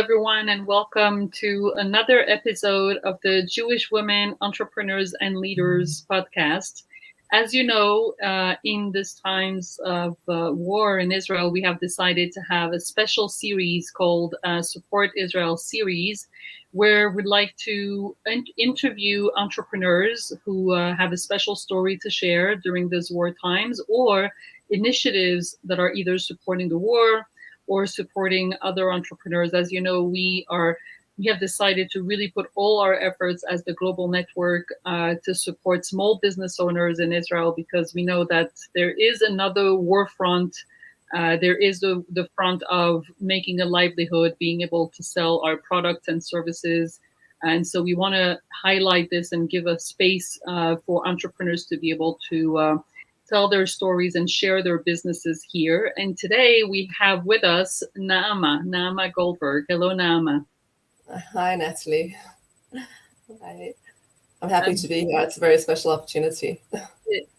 everyone, and welcome to another episode of the Jewish Women Entrepreneurs and Leaders podcast. As you know, in these times of war in Israel, we have decided to have a special series called Support Israel Series, where we'd like to interview entrepreneurs who have a special story to share during these war times, or initiatives that are either supporting the war or supporting other entrepreneurs. As you know, we have decided to really put all our efforts as the global network to support small business owners in Israel, because we know that there is another war front. There is the front of making a livelihood, being able to sell our products and services. And so we want to highlight this and give a space for entrepreneurs to be able to tell their stories and share their businesses here. And today we have with us Naama Goldberg. Hello, Naama. Hi, Natalie. I'm happy to be here. It's a very special opportunity.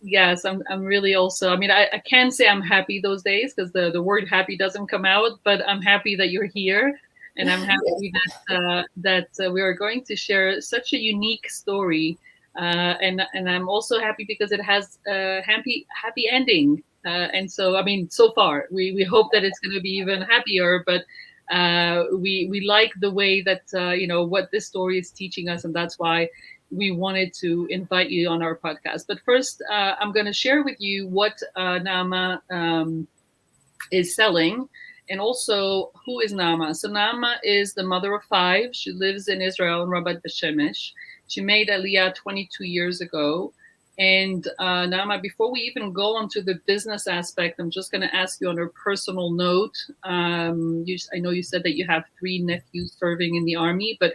Yes, I'm really also, I mean, I can't say I'm happy those days because the word happy doesn't come out, but I'm happy that you're here. And I'm happy that we are going to share such a unique story. And I'm also happy because it has a happy ending. And so, I mean, so far, we hope that it's going to be even happier, but we like the way that, what this story is teaching us. And that's why we wanted to invite you on our podcast. But first, I'm going to share with you what Naama is selling, and also who is Naama. So Naama is the mother of 5. She lives in Israel in Ramat Bet Shemesh. She made Alya 22 years ago. And Naama, before we even go on to the business aspect, I'm just going to ask you on a personal note. I know you said that you have 3 nephews serving in the army, but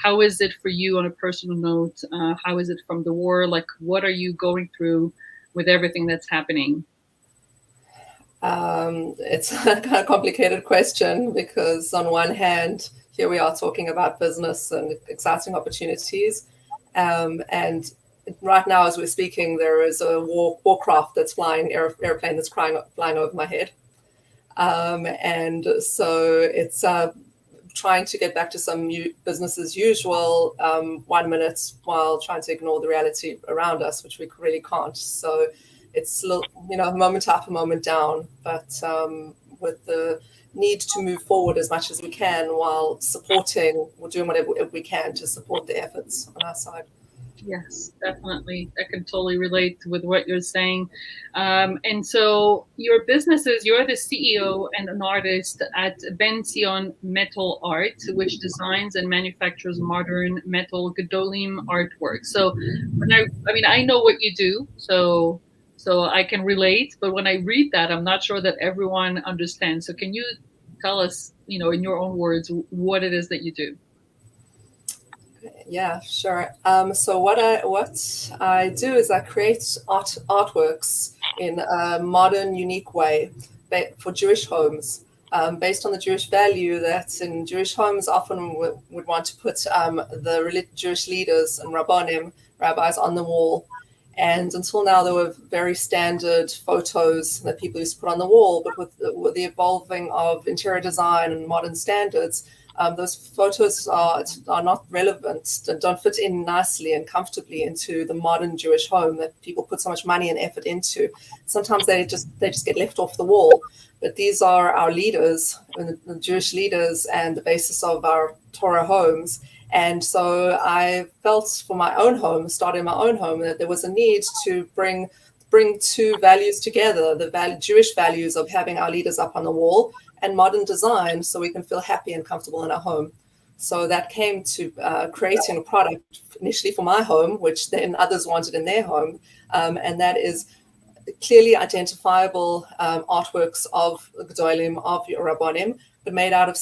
how is it for you on a personal note? How is it from the war? Like, what are you going through with everything that's happening? It's a kind of complicated question because on one hand, here we are talking about business and exciting opportunities. And right now, as we're speaking, there is a warcraft that's flying, airplane that's flying over my head. And so it's trying to get back to some business as usual 1 minute while trying to ignore the reality around us, which we really can't. So it's a little, a moment up, a moment down, but with the need to move forward as much as we can while supporting, we're doing whatever we can to support the efforts on our side. Yes, definitely. I can totally relate with what you're saying. And so your businesses, you're the CEO and an artist at Ben Zion Metal Art, which designs and manufactures modern metal Gedolim artwork. So I know what you do, so I can relate, but when I read that, I'm not sure that everyone understands. So can you tell us, in your own words, what it is that you do? Yeah, sure. So what I do is I create artworks in a modern, unique way for Jewish homes, based on the Jewish value that in Jewish homes often would want to put the Jewish leaders and rabbis on the wall. And until now, there were very standard photos that people used to put on the wall, but with the evolving of interior design and modern standards, those photos are not relevant and don't fit in nicely and comfortably into the modern Jewish home that people put so much money and effort into. Sometimes they just get left off the wall. But these are our leaders, the Jewish leaders, and the basis of our Torah homes. And so I felt for my own home, starting my own home, that there was a need to bring 2 values together, the Jewish values of having our leaders up on the wall and modern design, so we can feel happy and comfortable in our home. So that came to creating a product initially for my home, which then others wanted in their home. And that is clearly identifiable artworks of Gedolim, of Rabbonim, but made out of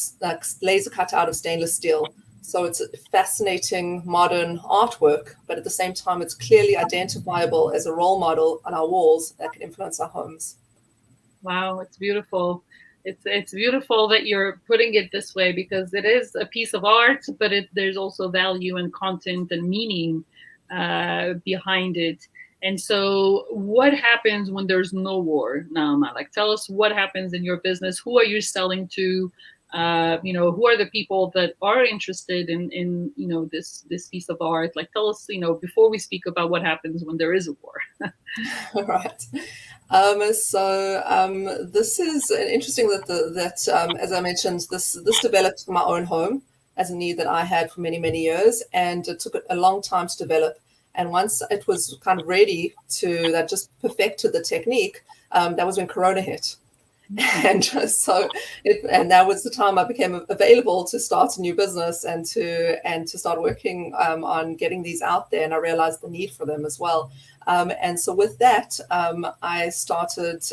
laser cut out of stainless steel. So it's a fascinating modern artwork, but at the same time, it's clearly identifiable as a role model on our walls that can influence our homes. Wow, it's beautiful. It's beautiful that you're putting it this way, because it is a piece of art, but there's also value and content and meaning behind it. And so what happens when there's no war, Naama? Like, tell us what happens in your business. Who are you selling to? Who are the people that are interested in this piece of art? Like, tell us, before we speak about what happens when there is a war. Right. This is interesting that as I mentioned, this developed from my own home as a need that I had for many, many years, and it took a long time to develop. And once it was kind of ready to that just perfected the technique, that was when Corona hit. And and that was the time I became available to start a new business and to start working on getting these out there. And I realized the need for them as well. And so with that, I started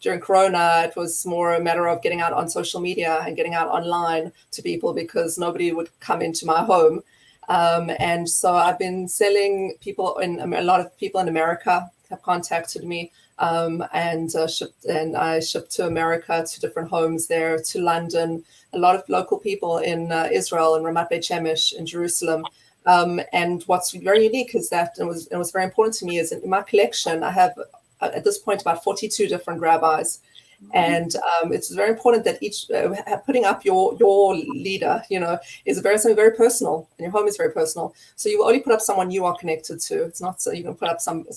during Corona. It was more a matter of getting out on social media and getting out online to people because nobody would come into my home. And so I've been selling people a lot of people in America have contacted me. And I shipped to America, to different homes there, to London, a lot of local people in Israel and Ramat Bet Shemesh in Jerusalem. And what's very unique is that it was very important to me is in my collection I have at this point about 42 different rabbis. And it's very important that each putting up your leader, is something very personal, and your home is very personal. So you will only put up someone you are connected to. It's not so you can put up some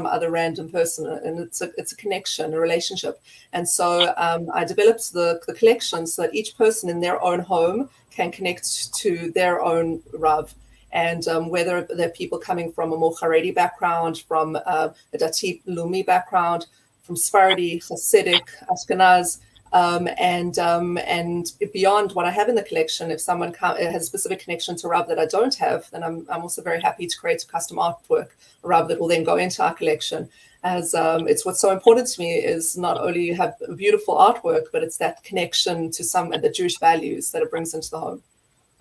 other random person, and it's a connection, a relationship. And so I developed the collection so that each person in their own home can connect to their own Rav. And whether they're people coming from a more Haredi background, from a Dati Lumi background, from Sephardi, Hasidic, Ashkenaz, and beyond what I have in the collection. If someone has a specific connection to Rav that I don't have, then I'm also very happy to create a custom artwork, a Rav that will then go into our collection. As it's what's so important to me is not only have beautiful artwork, but it's that connection to some of the Jewish values that it brings into the home.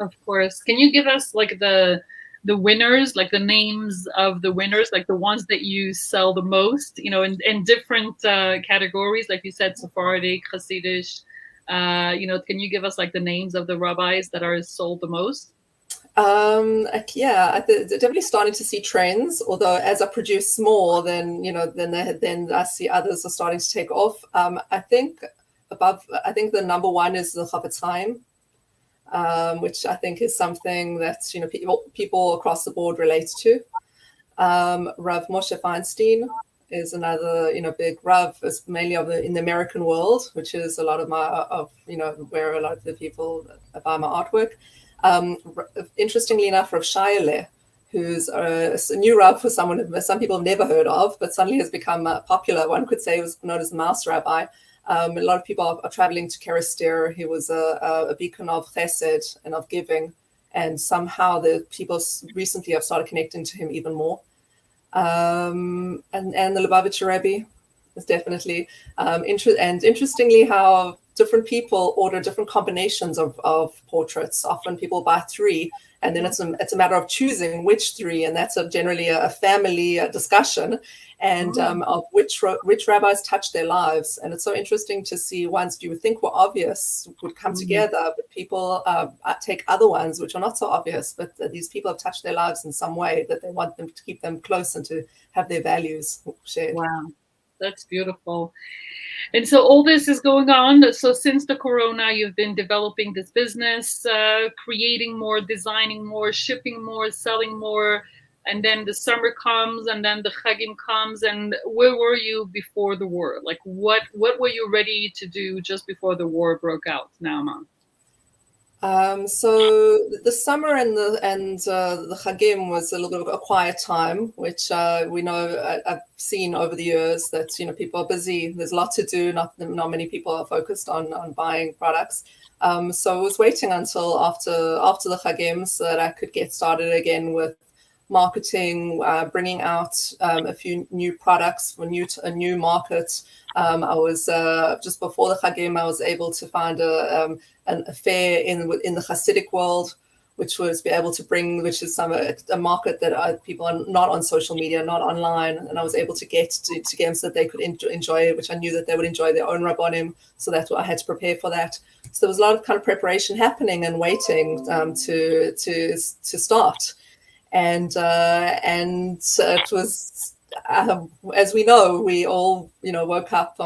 Of course. Can you give us like the winners, like the names of the winners, like the ones that you sell the most, in different categories, like you said, Sephardic, Hasidic, can you give us like the names of the rabbis that are sold the most? Definitely starting to see trends, although as I produce more, then I see others are starting to take off. I think the number one is the Chafetz Chaim, which I think is something that people across the board relate to. Rav Moshe Feinstein is another big Rav, is mainly in the American world, which is a lot of where a lot of the people buy my artwork. Interestingly enough, Rav Shayaleh, who's a new Rav for some people have never heard of, but suddenly has become popular. One could say he was known as the Master Rabbi. A lot of people are traveling to Keristir. He was a beacon of chesed and of giving, and somehow the people recently have started connecting to him even more. And the Lubavitcher Rebbe is definitely interestingly how different people order different combinations of portraits. Often people buy 3, and then it's a matter of choosing which 3, and that's generally a family discussion, and of which rabbis touch their lives. And it's so interesting to see ones you would think were obvious would come together, but people take other ones which are not so obvious, but these people have touched their lives in some way that they want them to keep them close and to have their values shared. Wow, that's beautiful. And so all this is going on. So since the corona, you've been developing this business, creating more, designing more, shipping more, selling more. And then the summer comes, and then the Chagim comes. And where were you before the war? Like what were you ready to do just before the war broke out, Naama? So the summer and the Chagim was a little bit of a quiet time, which we know I've seen over the years that people are busy. There's a lot to do. Not many people are focused on buying products. So I was waiting until after the Chagim so that I could get started again with marketing, bringing out a few new products for a new market. I was just before the Chagim, I was able to find an fair in the Hasidic world, which was be able to bring, which is a market that people are not on social media, not online, and I was able to get to them so that they could enjoy it, which I knew that they would enjoy their own Rabbonim, so that's what I had to prepare for that. So there was a lot of kind of preparation happening and waiting to start. And it was, as we know, we all, woke up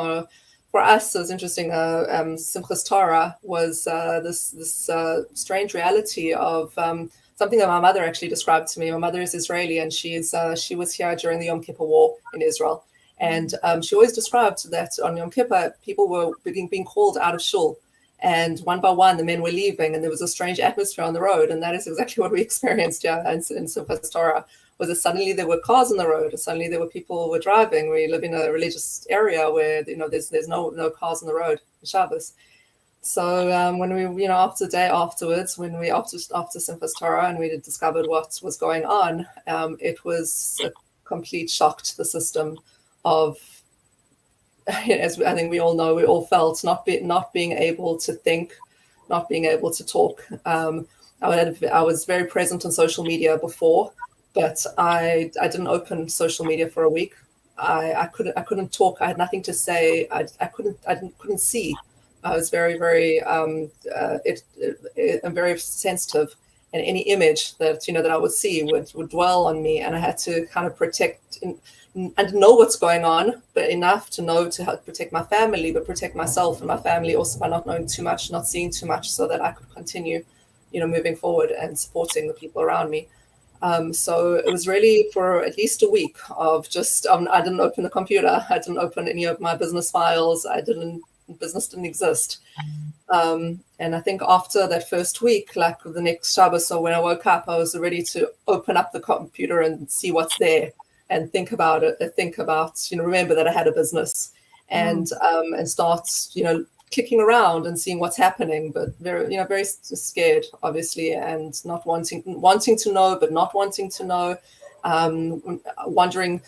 for us, it was interesting. Simchas Torah was this strange reality of something that my mother actually described to me. My mother is Israeli, and she was here during the Yom Kippur War in Israel, and she always described that on Yom Kippur people were being called out of shul, and one by one the men were leaving, and there was a strange atmosphere on the road, and that is exactly what we experienced in Simchas Torah. Was that suddenly there were cars on the road, or suddenly there were people who were driving. We live in a religious area where there's no cars on the road on Shabbos. So when we, after the day afterwards, when we after Simchas Torah and we discovered what was going on, it was a complete shock to the system of, as I think we all know, we all felt not being able to think, not being able to talk. I was very present on social media before, but I didn't open social media for a week. I couldn't talk. I had nothing to say. I couldn't see. I was very I'm very sensitive, and any image that I would see would dwell on me, and I had to kind of protect and know what's going on, but enough to know to help protect my family, but protect myself and my family also by not knowing too much, not seeing too much, so that I could continue, moving forward and supporting the people around me. So it was really for at least a week of just, I didn't open the computer. I didn't open any of my business files. Business didn't exist. And I think after that first week, like the next Shabbos, so when I woke up, I was ready to open up the computer and see what's there and think about it. Remember that I had a business and start, clicking around and seeing what's happening, but very scared, obviously, and not wanting to know, but not wanting to know, wondering,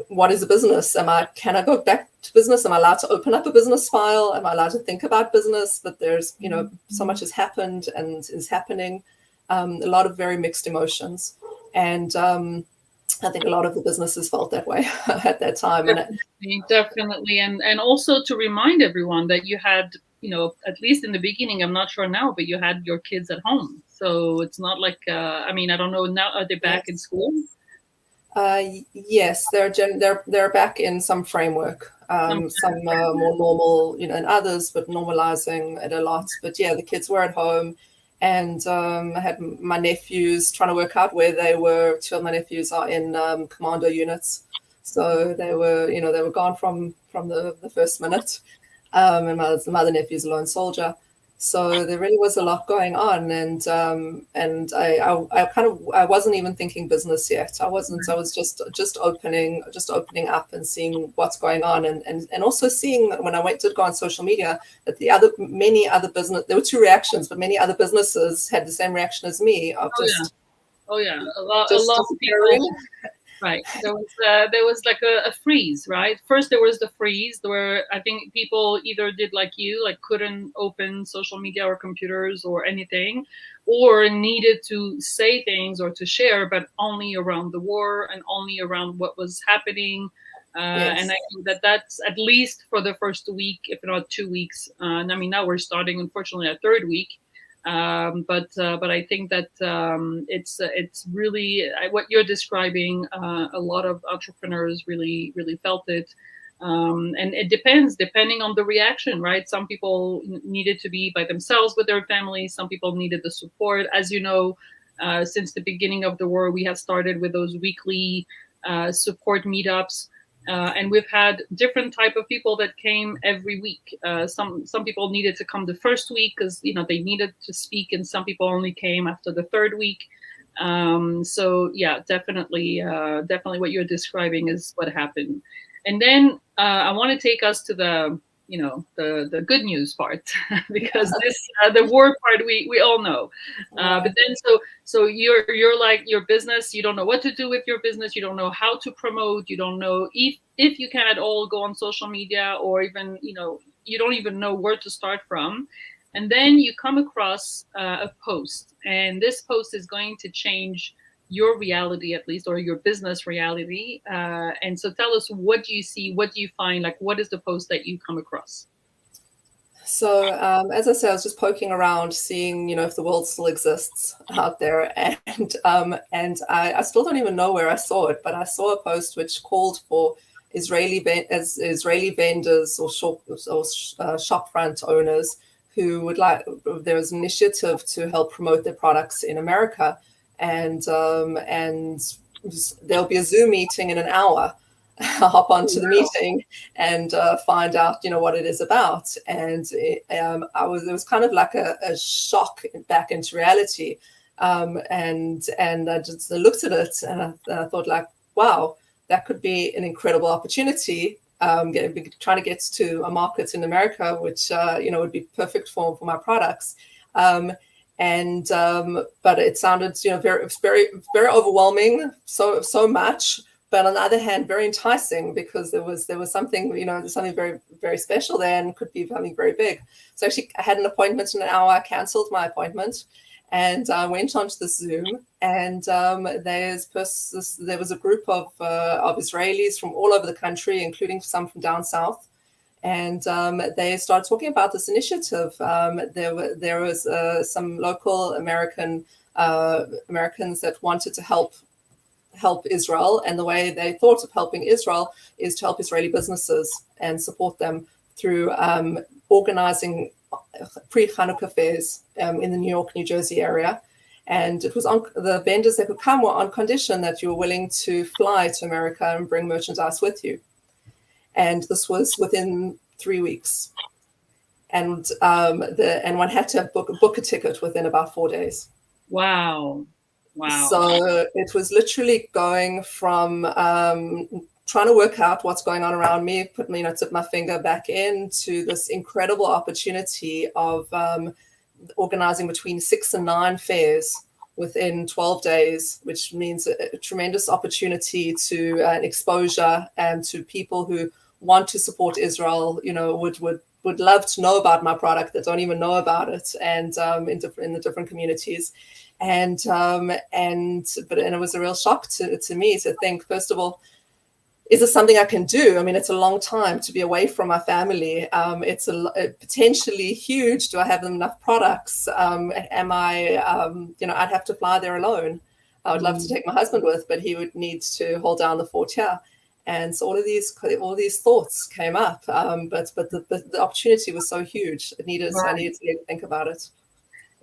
what is a business? Can I go back to business? Am I allowed to open up a business file? Am I allowed to think about business? But there's, so much has happened and is happening, a lot of very mixed emotions. And I think a lot of the businesses felt that way at that time. Definitely. And also to remind everyone that you had, at least in the beginning, I'm not sure now, but you had your kids at home. So it's not like, I don't know now, are they back in school? Yes, they're back in some framework, some more normal, and others, but normalizing it a lot. But yeah, the kids were at home, and I had my nephews trying to work out where they were. Two of my nephews are in commando units, so they were gone from the first minute, and my other nephew's a lone soldier. So there really was a lot going on, and I wasn't even thinking business yet. I wasn't. I was just opening up and seeing what's going on, and also seeing when I did go on social media that many other business, there were two reactions, but many other businesses had the same reaction as me of a lot of people. Right. There was like a freeze, right? First there was the freeze where I think people either did like you, like couldn't open social media or computers or anything, or needed to say things or to share, but only around the war and only around what was happening. Yes. And I think that's at least for the first week, if not 2 weeks. And now we're starting, unfortunately, a third week. But I think that it's really what you're describing. A lot of entrepreneurs really felt it, and it depending on the reaction, right? Some people needed to be by themselves with their families. Some people needed the support. As you know, since the beginning of the war, we have started with those weekly support meetups. And we've had different type of people that came every week. Some people needed to come the first week because they needed to speak, and some people only came after the third week. So yeah, definitely what you're describing is what happened. And then I want to take us to the the good news part because this the war part we all know. But then so you're like your business, you don't know what to do with your business, you don't know how to promote, you don't know if you can at all go on social media, or even you don't even know where to start from. And then you come across a post, and this post is going to change your reality, at least, or your business reality. And so tell us, what do you see? What do you find? Like, what is the post that you come across? So as I said, I was just poking around, seeing if the world still exists out there, and I still don't even know where I saw it, but I saw a post which called for Israeli vendors or shop front owners who would like. There was an initiative to help promote their products in America, and there'll be a Zoom meeting in an hour. Hop onto the meeting and find out, what it is about. And it was kind of like a shock back into reality. And I just looked at it and I thought, like, wow, that could be an incredible opportunity. Trying to get to a market in America, which would be perfect for my products. But it sounded, very, very overwhelming. So much. But on the other hand, very enticing, because there was something, something very, very special there, and could be something very big. So actually, I had an appointment in an hour. I cancelled my appointment, and I went onto the Zoom. And there was a group of Israelis from all over the country, including some from down south. And they started talking about this initiative. There was some local Americans that wanted to help Israel, and the way they thought of helping Israel is to help Israeli businesses and support them through organizing pre-Hanukkah fairs in the New York, New Jersey area. And it was on the vendors that could come were on condition that you were willing to fly to America and bring merchandise with you. And this was within 3 weeks. And one had to book a ticket within about 4 days. Wow. Wow. So it was literally going from trying to work out what's going on around me, tip my finger back into this incredible opportunity of organizing between 6 and 9 fairs within 12 days, which means a tremendous opportunity to exposure and to people who want to support Israel, would love to know about my product that don't even know about it, and in the different communities. And it was a real shock to me to think, first of all, is this something I can do? I mean, it's a long time to be away from my family. It's potentially huge. Do I have enough products? Am I, I'd have to fly there alone. I would love to take my husband with, but he would need to hold down the fort here. And so all of these thoughts came up. But the opportunity was so huge. I needed to think about it.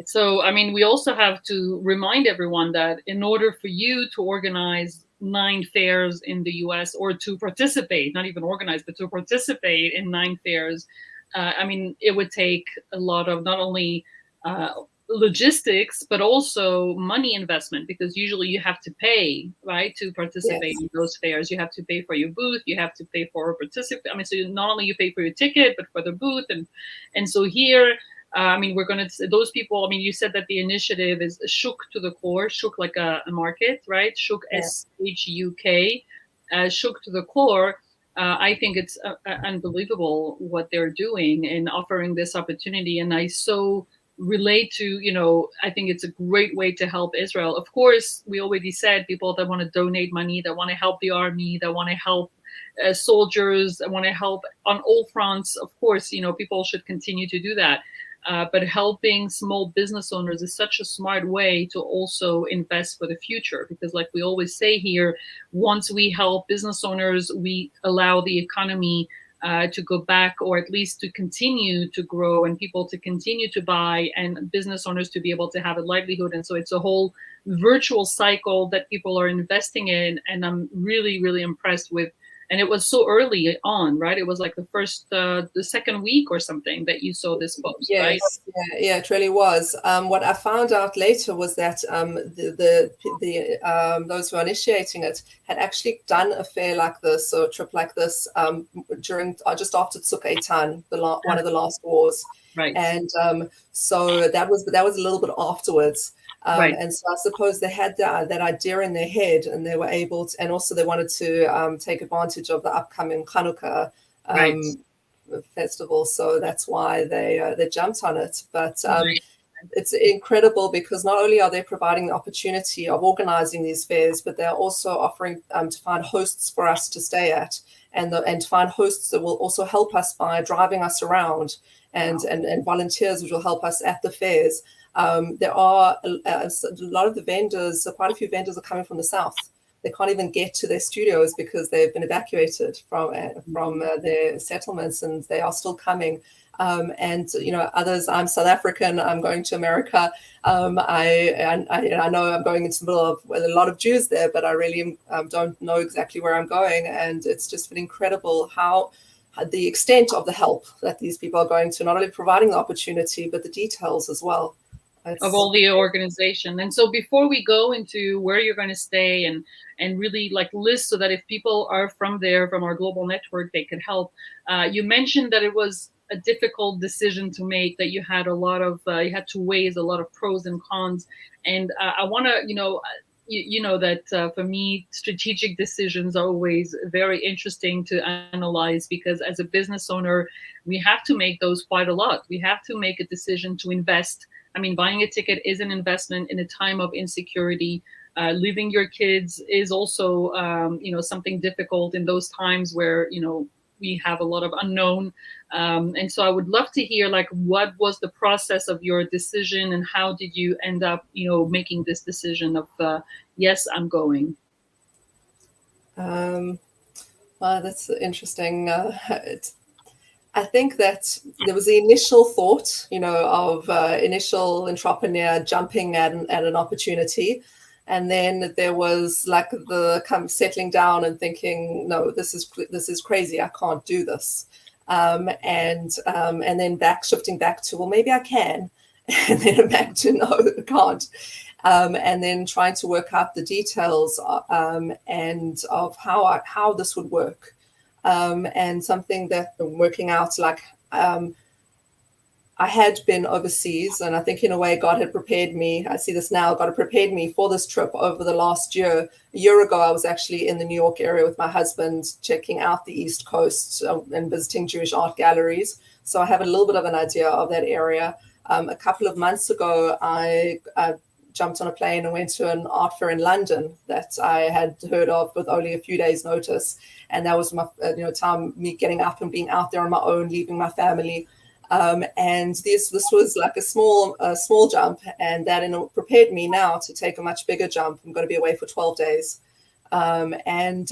So, I mean, we also have to remind everyone that in order for you to organize 9 fairs in the US, or to participate, not even organize, but to participate in 9 fairs, I mean, it would take a lot of not only logistics, but also money investment, because usually you have to pay, right, to participate in those fairs. You have to pay for your booth, you have to pay for participate. I mean, so not only you pay for your ticket, but for the booth. And so here, I mean, we're going to, those people, I mean, you said that the initiative is Shuk to the core, Shuk like a market, right? Shuk, SHUK, Shuk to the core. I think it's unbelievable what they're doing in offering this opportunity. And I so relate to, I think it's a great way to help Israel. Of course, we already said people that want to donate money, that want to help the army, that want to help soldiers, that want to help on all fronts. Of course, people should continue to do that. But helping small business owners is such a smart way to also invest for the future, because like we always say here, once we help business owners, we allow the economy to go back, or at least to continue to grow, and people to continue to buy, and business owners to be able to have a livelihood. And so it's a whole virtual cycle that people are investing in. And I'm really, really impressed with. And it was so early on, right? It was like the second week or something that you saw this post, right? Yeah, it really was. What I found out later was that those who are initiating it had actually done a fair like this, or a trip like this, during just after Tzuk Eitan, one of the last wars, right? And so that was a little bit afterwards. Right. And so I suppose they had that idea in their head, and they were able to, and also they wanted to take advantage of the upcoming Hanukkah festival. So that's why they jumped on it. But it's incredible, because not only are they providing the opportunity of organizing these fairs, but they're also offering to find hosts for us to stay at, and to find hosts that will also help us by driving us around, and volunteers which will help us at the fairs. There are a lot of the vendors, so quite a few vendors are coming from the south. they can't even get to their studios because they've been evacuated from their settlements, and they are still coming. And others. I'm South African. I'm going to America. I know I'm going into the middle of a lot of Jews there, but I really don't know exactly where I'm going. And it's just been incredible how the extent of the help that these people are going to, not only providing the opportunity, but the details as well. Of all the organization. And so before we go into where you're going to stay and really like list so that if people are from there, from our global network, they could help. You mentioned that it was a difficult decision to make, that you had a lot of, you had to weigh a lot of pros and cons. And I want to, you know that for me, strategic decisions are always very interesting to analyze, because as a business owner, we have to make those quite a lot. We have to make a decision to invest. I mean, buying a ticket is an investment in a time of insecurity. Leaving your kids is also, something difficult in those times where, we have a lot of unknown. And so I would love to hear, like, what was the process of your decision, and how did you end up, making this decision of, yes, I'm going? Well, that's interesting. I think that there was the initial thought, of initial entrepreneur jumping at an opportunity. And then there was like the kind of settling down and thinking, no, this is crazy. I can't do this. And then shifting back to, well, maybe I can. And then back to, no, I can't. And then trying to work out the details and of how this would work. And something that working out, like I had been overseas, and I think in a way God had prepared me. I see this now. God had prepared me for this trip over the last year. A year ago, I was actually in the New York area with my husband, checking out the East Coast and visiting Jewish art galleries. So I have a little bit of an idea of that area. A couple of months ago, I jumped on a plane and went to an art fair in London that I had heard of with only a few days' notice. And that was my time, me getting up and being out there on my own, leaving my family. And this was like a small jump, and that prepared me now to take a much bigger jump. I'm going to be away for 12 days, and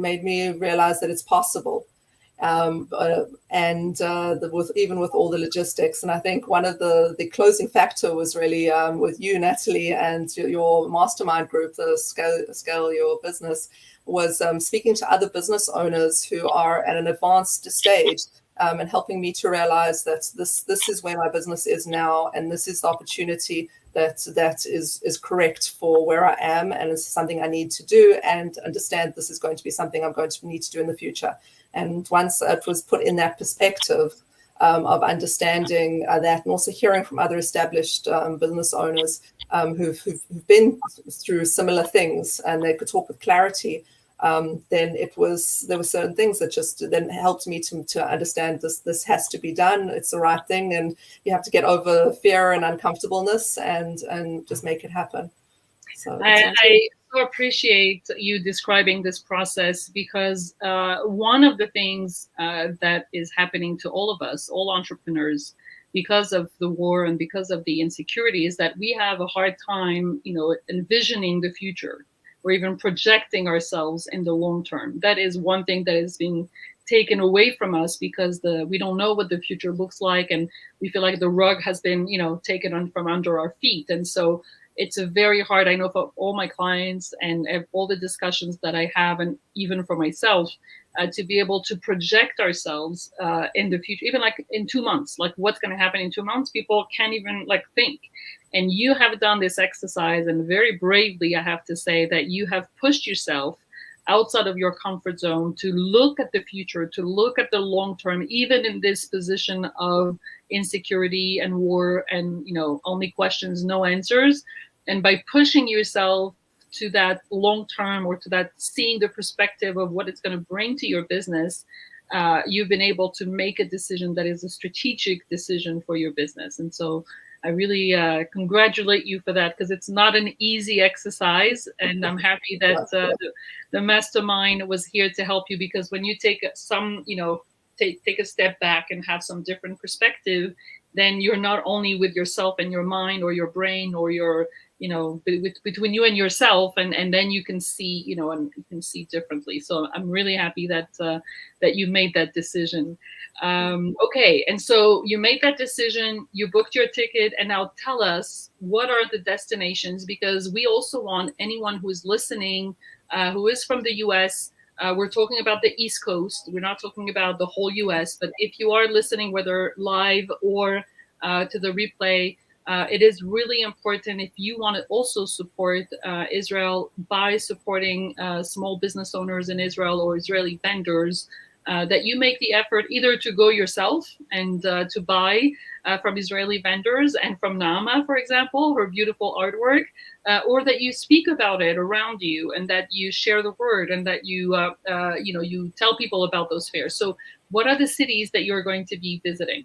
made me realize that it's possible. Even with all the logistics. And I think one of the closing factor was really with you, Natalie, and your mastermind group, the Scale Your Business, was speaking to other business owners who are at an advanced stage. And helping me to realize that this is where my business is now, and this is the opportunity that is correct for where I am, and it's something I need to do, and understand this is going to be something I'm going to need to do in the future. And once it was put in that perspective of understanding that, and also hearing from other established business owners who've been through similar things, and they could talk with clarity. Then there were certain things that just then helped me to understand this has to be done. It's the right thing, and you have to get over fear and uncomfortableness and just make it happen. So I so appreciate you describing this process, because one of the things that is happening to all of us, all entrepreneurs, because of the war and because of the insecurity, is that we have a hard time, envisioning the future, or even projecting ourselves in the long term. That is one thing that is being taken away from us, because we don't know what the future looks like, and we feel like the rug has been, taken from under our feet. And so it's a very hard, I know for all my clients and all the discussions that I have, and even for myself, to be able to project ourselves in the future, even like in 2 months, like what's going to happen in 2 months, people can't even think. And you have done this exercise, and very bravely, I have to say, that you have pushed yourself outside of your comfort zone to look at the future, to look at the long term, even in this position of insecurity and war and, only questions, no answers. And by pushing yourself to that long term, or to that seeing the perspective of what it's going to bring to your business, you've been able to make a decision that is a strategic decision for your business. And so I really congratulate you for that, because it's not an easy exercise. And I'm happy that the mastermind was here to help you, because when you take take a step back and have some different perspective, then you're not only with yourself and your mind or your brain or your between you and yourself, and then you can see, and you can see differently. So I'm really happy that you made that decision. Okay, and so you made that decision, you booked your ticket, and now tell us, what are the destinations? Because we also want anyone who is listening, who is from the US. We're talking about the East Coast. We're not talking about the whole US, but if you are listening, whether live or to the replay, it is really important, if you want to also support Israel by supporting small business owners in Israel or Israeli vendors, that you make the effort either to go yourself and to buy from Israeli vendors and from Naama, for example, her beautiful artwork, or that you speak about it around you, and that you share the word, and that you tell people about those fairs. So what are the cities that you're going to be visiting?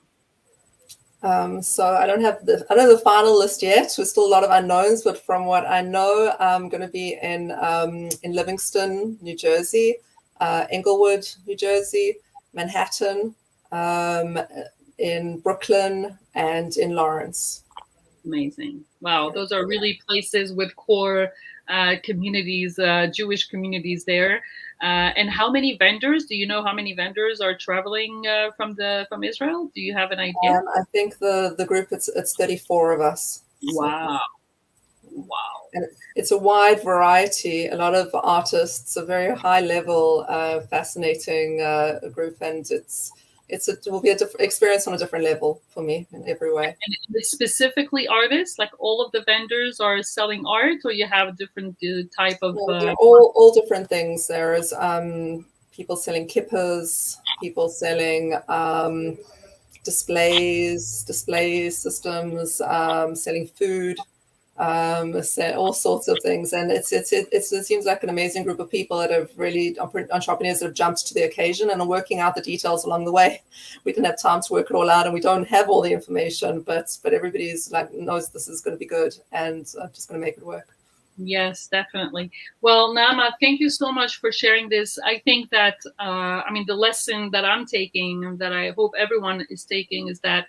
So I don't have the final list yet. There's still a lot of unknowns, but from what I know, I'm going to be in Livingston, New Jersey, Englewood, New Jersey, Manhattan, in Brooklyn, and in Lawrence. Amazing. Wow, those are really places with core communities, Jewish communities there. And how many vendors? Do you know how many vendors are traveling from Israel? Do you have an idea? I think the group, it's 34 of us. Wow. Wow. And it's a wide variety, a lot of artists, a very high level, fascinating group, and it will be a different experience on a different level for me in every way. And it's specifically artists, like all of the vendors are selling art, or you have a different type of? They're all different things. There's people selling kippahs, people selling display systems, selling food, all sorts of things. And it seems like an amazing group of people that have really, entrepreneurs that have jumped to the occasion and are working out the details along the way. We didn't have time to work it all out, and we don't have all the information, but everybody's like knows this is going to be good, and I'm just going to make it work. Yes, definitely. Well, Naama, thank you so much for sharing this. I think that, the lesson that I'm taking, that I hope everyone is taking, is that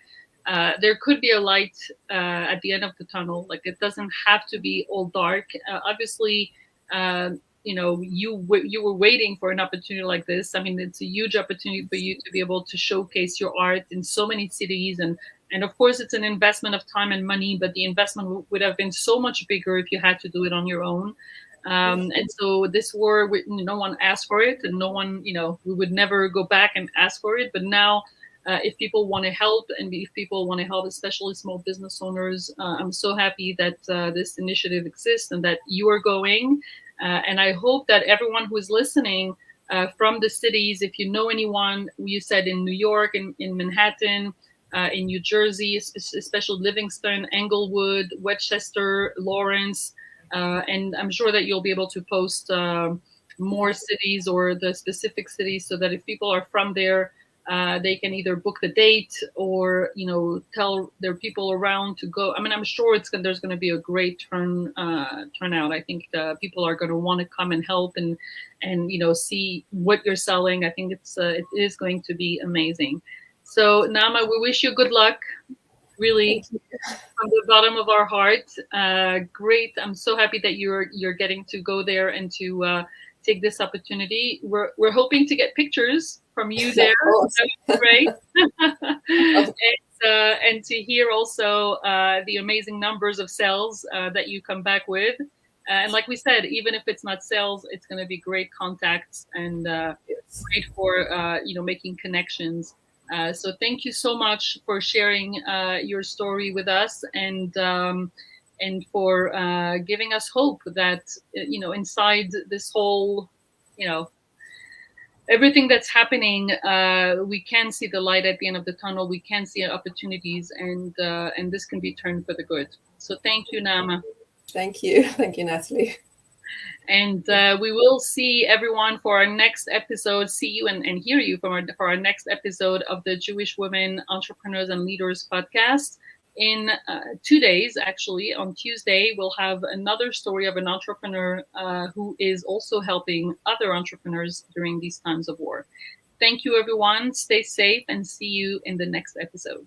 there could be a light at the end of the tunnel. Like, it doesn't have to be all dark. Obviously, you were waiting for an opportunity like this. I mean, it's a huge opportunity for you to be able to showcase your art in so many cities, and of course, it's an investment of time and money, but the investment would have been so much bigger if you had to do it on your own. And so this war, no one asked for it, and no one, we would never go back and ask for it. But now, if people want to help, and if people want to help, especially small business owners, I'm so happy that this initiative exists and that you are going. And I hope that everyone who is listening from the cities, if you know anyone, you said in New York, in Manhattan, in New Jersey, especially Livingston, Englewood, Westchester, Lawrence, and I'm sure that you'll be able to post more cities or the specific cities, so that if people are from there, they can either book the date or tell their people around to go. I mean, I'm sure there's going to be a great turnout. I think people are going to want to come and help and see what you're selling. I think it is going to be amazing. So, Naama, we wish you good luck, really, from the bottom of our heart. Great. I'm so happy that you're getting to go there and to take this opportunity. We're hoping to get pictures from you there. That would be great. And to hear also the amazing numbers of sales that you come back with. And like we said, even if it's not sales, it's going to be great contacts and great for making connections. So thank you so much for sharing your story with us, and for giving us hope that inside this whole everything that's happening, we can see the light at the end of the tunnel. We can see opportunities, and this can be turned for the good. So thank you, Naama. Thank you, Natalie. And we will see everyone for our next episode, see you and hear you for our next episode of the Jewish Women Entrepreneurs and Leaders podcast. In 2 days, actually, on Tuesday, we'll have another story of an entrepreneur who is also helping other entrepreneurs during these times of war. Thank you, everyone. Stay safe, and see you in the next episode.